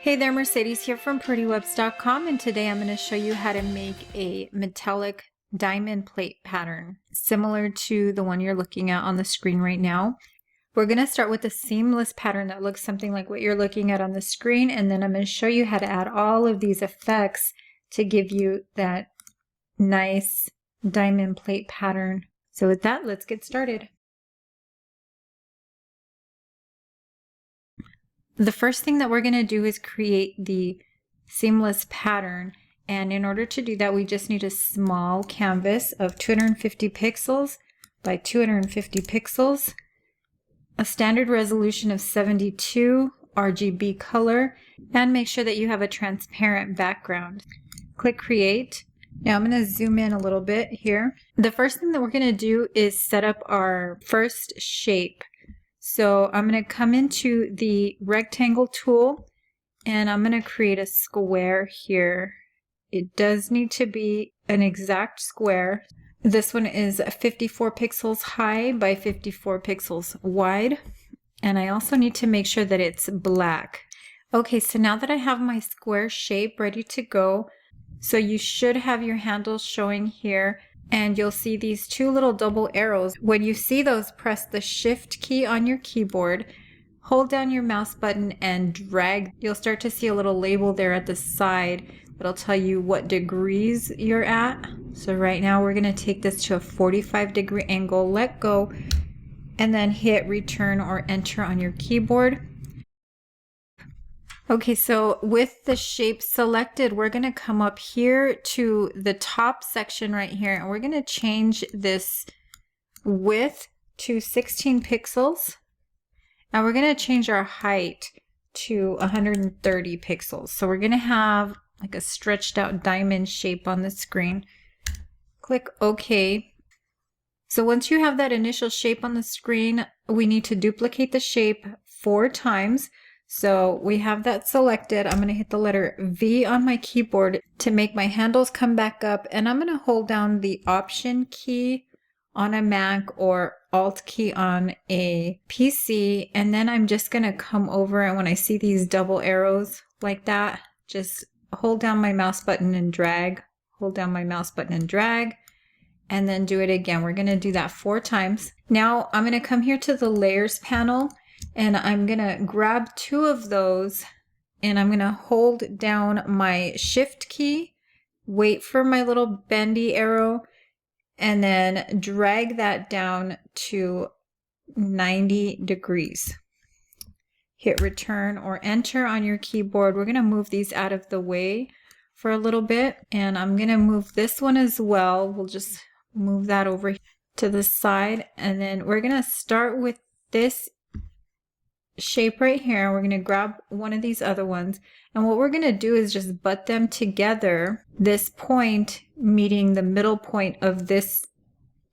Hey there, Mercedes here from PrettyWebs.com, and today I'm going to show you how to make a metallic diamond plate pattern similar to the one you're looking at on the screen right now. We're going to start with a seamless pattern that looks something like what you're looking at on the screen, and then I'm going to show you how to add all of these effects to give you that nice diamond plate pattern. So with that, let's get started. The first thing that we're going to do is create the seamless pattern, and in order to do that we just need a small canvas of 250 pixels by 250 pixels, a standard resolution of 72, RGB color, and make sure that you have a transparent background. Click create. Now I'm going to zoom in a little bit here. The first thing that we're going to do is set up our first shape. So I'm going to come into the rectangle tool and I'm going to create a square here. It does need to be an exact square. This one is 54 pixels high by 54 pixels wide. And I also need to make sure that it's black. Okay, so now that I have my square shape ready to go, so you should have your handles showing here. And you'll see these two little double arrows. When you see those, press the Shift key on your keyboard, hold down your mouse button and drag. You'll start to see a little label there at the side that'll tell you what degrees you're at. So right now we're going to take this to a 45-degree angle, let go, and then hit return or enter on your keyboard. Okay, so with the shape selected, we're going to come up here to the top section right here, and we're going to change this width to 16 pixels, and we're going to change our height to 130 pixels. So we're going to have like a stretched out diamond shape on the screen. Click OK. So once you have that initial shape on the screen, we need to duplicate the shape 4 times. So we have that selected. I'm going to hit the letter V on my keyboard to make my handles come back up, and I'm going to hold down the Option key on a Mac or Alt key on a PC, and then I'm just going to come over, and when I see these double arrows like that, just hold down my mouse button and drag, hold down my mouse button and drag, and then do it again. We're going to do that 4 times. Now I'm going to come here to the Layers panel, and I'm going to grab 2 of those, and I'm going to hold down my Shift key, wait for my little bendy arrow, and then drag that down to 90 degrees. Hit return or enter on your keyboard. We're going to move these out of the way for a little bit, and I'm going to move this one as well. We'll just move that over to the side, and then we're going to start with this shape right here. We're going to grab one of these other ones, and what we're going to do is just butt them together, this point meeting the middle point of this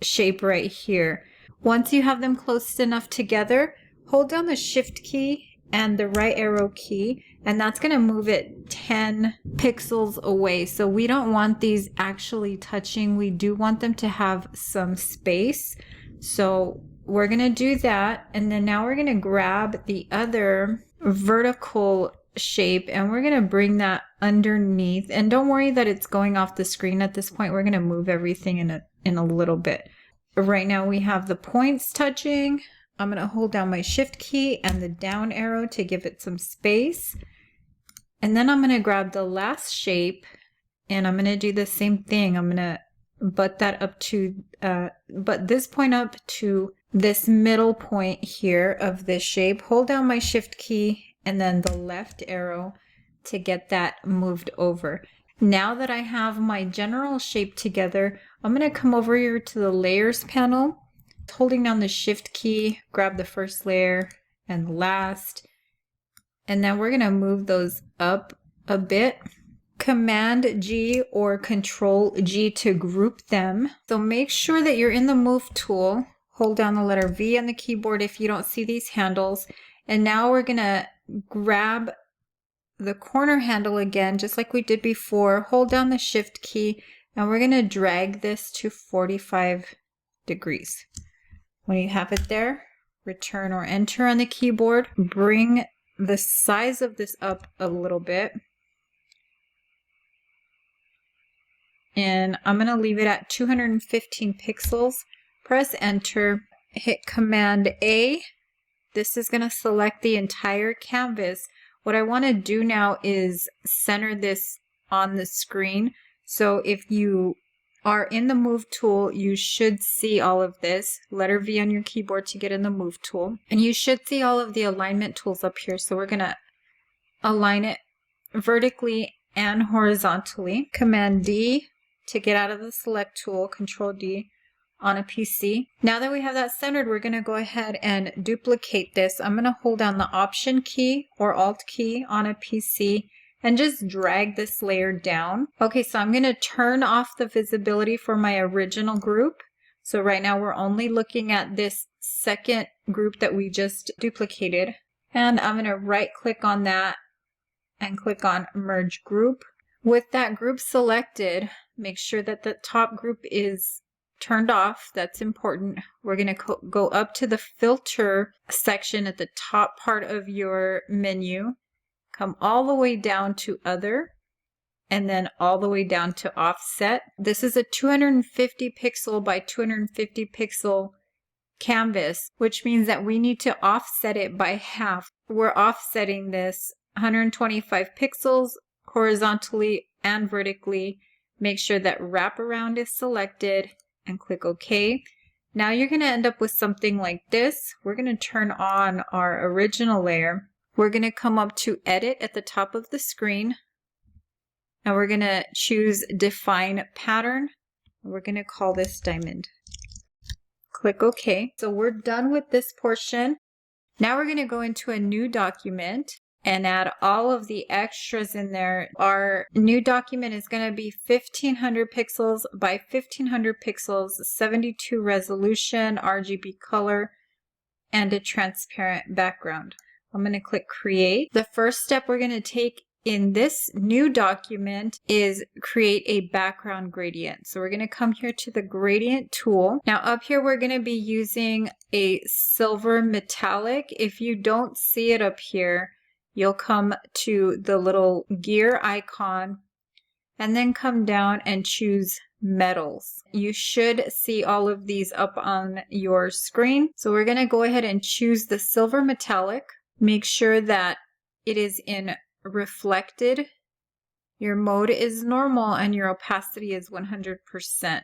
shape right here. Once you have them close enough together, hold down the Shift key and the right arrow key, and that's going to move it 10 pixels away. So we don't want these actually touching. We do want them to have some space. So we're going to do that, and then now we're going to grab the other vertical shape and we're going to bring that underneath. And don't worry that it's going off the screen at this point. We're going to move everything in a little bit. Right now we have the points touching. I'm going to hold down my Shift key and the down arrow to give it some space. And then I'm going to grab the last shape and I'm going to do the same thing. I'm going to butt that up to, butt this point up to this middle point here of this shape. Hold down my Shift key and then the left arrow to get that moved over. Now that I have my general shape together, I'm going to come over here to the Layers panel, holding down the Shift key, grab the first layer and the last, and then we're going to move those up a bit. Command G or Control G to group them. So make sure that you're in the Move tool. Hold down the letter V on the keyboard if you don't see these handles. And now we're going to grab the corner handle again, just like we did before. Hold down the Shift key and we're going to drag this to 45 degrees. When you have it there, return or enter on the keyboard. Bring the size of this up a little bit. And I'm going to leave it at 215 pixels. Press enter, hit Command A. This is going to select the entire canvas. What I want to do now is center this on the screen. So if you are in the Move tool, you should see all of this. Letter V on your keyboard to get in the Move tool. And you should see all of the alignment tools up here. So we're going to align it vertically and horizontally. Command D to get out of the select tool, Control D on a PC. Now that we have that centered, we're going to go ahead and duplicate this. I'm going to hold down the Option key or Alt key on a PC and just drag this layer down. Okay, so I'm going to turn off the visibility for my original group. So right now we're only looking at this second group that we just duplicated. And I'm going to right click on that and click on Merge Group. With that group selected, make sure that the top group is turned off. That's important. We're going to go up to the Filter section at the top part of your menu, come all the way down to Other, and then all the way down to Offset. This is a 250 pixel by 250 pixel canvas, which means that we need to offset it by half. We're offsetting this 125 pixels horizontally and vertically. Make sure that wraparound is selected and click OK. Now you're going to end up with something like this. We're going to turn on our original layer. We're going to come up to Edit at the top of the screen. And we're going to choose Define Pattern. We're going to call this Diamond. Click OK. So we're done with this portion. Now we're going to go into a new document and add all of the extras in there. Our new document is going to be 1500 pixels by 1500 pixels, 72 resolution, RGB color, and a transparent background. I'm going to click Create. The first step we're going to take in this new document is create a background gradient. So we're going to come here to the gradient tool. Now up here we're going to be using a silver metallic. If you don't see it up here, you'll come to the little gear icon and then come down and choose metals. You should see all of these up on your screen. So we're going to go ahead and choose the silver metallic. Make sure that it is in reflected. Your mode is normal and your opacity is 100%.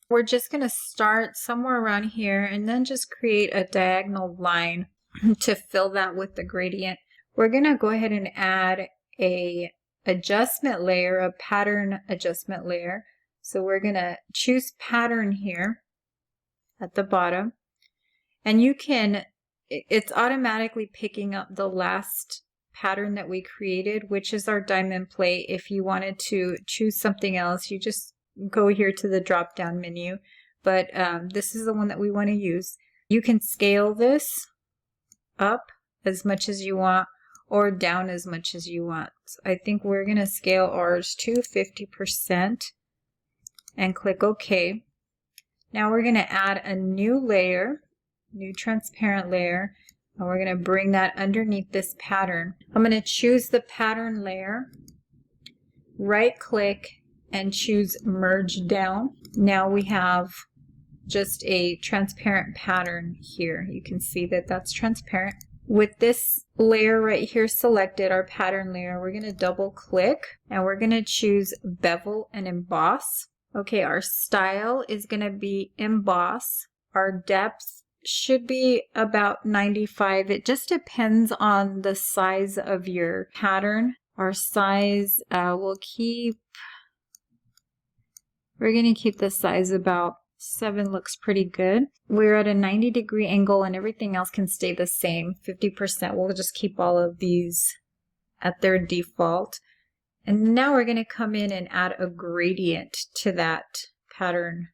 We're just going to start somewhere around here and then just create a diagonal line to fill that with the gradient. We're going to go ahead and add a adjustment layer, a pattern adjustment layer. So we're going to choose pattern here at the bottom. And you can, it's automatically picking up the last pattern that we created, which is our diamond plate. If you wanted to choose something else, you just go here to the drop down menu. But this is the one that we want to use. You can scale this up as much as you want or down as much as you want. So I think we're going to scale ours to 50% and click OK. Now we're going to add a new layer, new transparent layer, and we're going to bring that underneath this pattern. I'm going to choose the pattern layer, right click, and choose Merge Down. Now we have just a transparent pattern here. You can see that that's transparent. With this layer right here selected, our pattern layer, we're going to double click and we're going to choose Bevel and Emboss. Okay, our style is going to be Emboss. Our depth should be about 95. It just depends on the size of your pattern. Our size, we're going to keep the size about 7, looks pretty good. We're at a 90-degree angle and everything else can stay the same. 50%. We'll just keep all of these at their default. And now we're going to come in and add a gradient to that pattern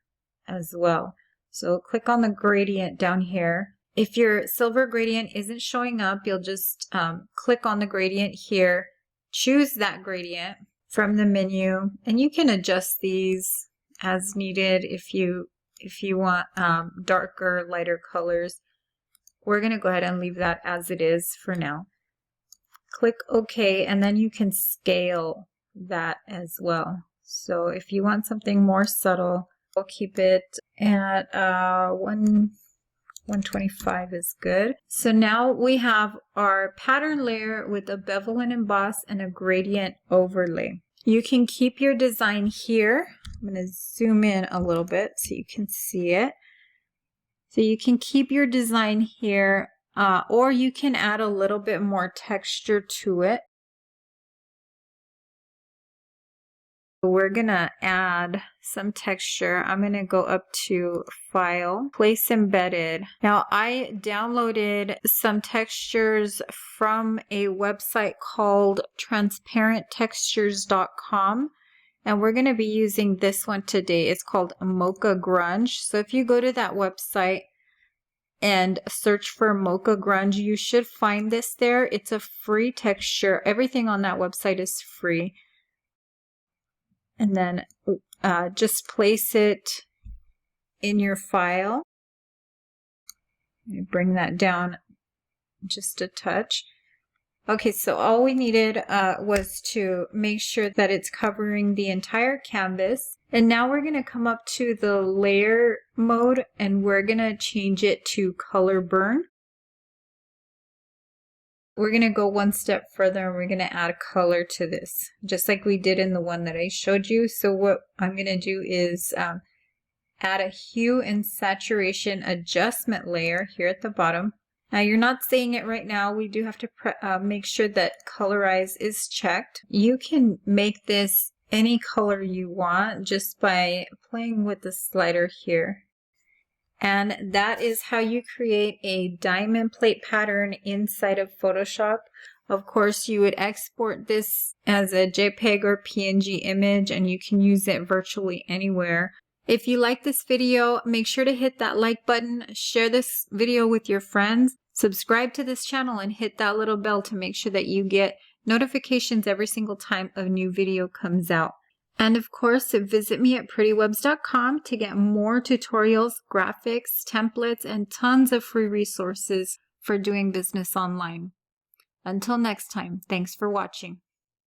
as well. So click on the gradient down here. If your silver gradient isn't showing up, you'll just click on the gradient here, choose that gradient from the menu, and you can adjust these as needed if you want darker, lighter colors. We're going to go ahead and leave that as it is for now. click OK, and then you can scale that as well. So if you want something more subtle, we'll keep it at 125 is good. So now we have our pattern layer with a bevel and emboss and a gradient overlay. You can keep your design here. I'm going to zoom in a little bit so you can see it. So you can keep your design here, or you can add a little bit more texture to it. We're going to add some texture. I'm going to go up to File, Place Embedded. Now, I downloaded some textures from a website called transparenttextures.com, and we're going to be using this one today. It's called Mocha Grunge. So if you go to that website and search for Mocha Grunge, you should find this there. It's a free texture. Everything on that website is free. And then just place it in your file. Bring that down just a touch. Okay, so all we needed was to make sure that it's covering the entire canvas. And now we're going to come up to the layer mode and we're going to change it to color burn. We're going to go one step further and we're going to add color to this, just like we did in the one that I showed you. So what I'm going to do is add a hue and saturation adjustment layer here at the bottom. Now you're not seeing it right now. We do have to make sure that colorize is checked. You can make this any color you want just by playing with the slider here. And that is how you create a diamond plate pattern inside of Photoshop. Of course, you would export this as a JPEG or PNG image and you can use it virtually anywhere. If you like this video, make sure to hit that like button, share this video with your friends, subscribe to this channel, and hit that little bell to make sure that you get notifications every single time a new video comes out. And of course, visit me at prettywebs.com to get more tutorials, graphics, templates, and tons of free resources for doing business online. Until next time, thanks for watching.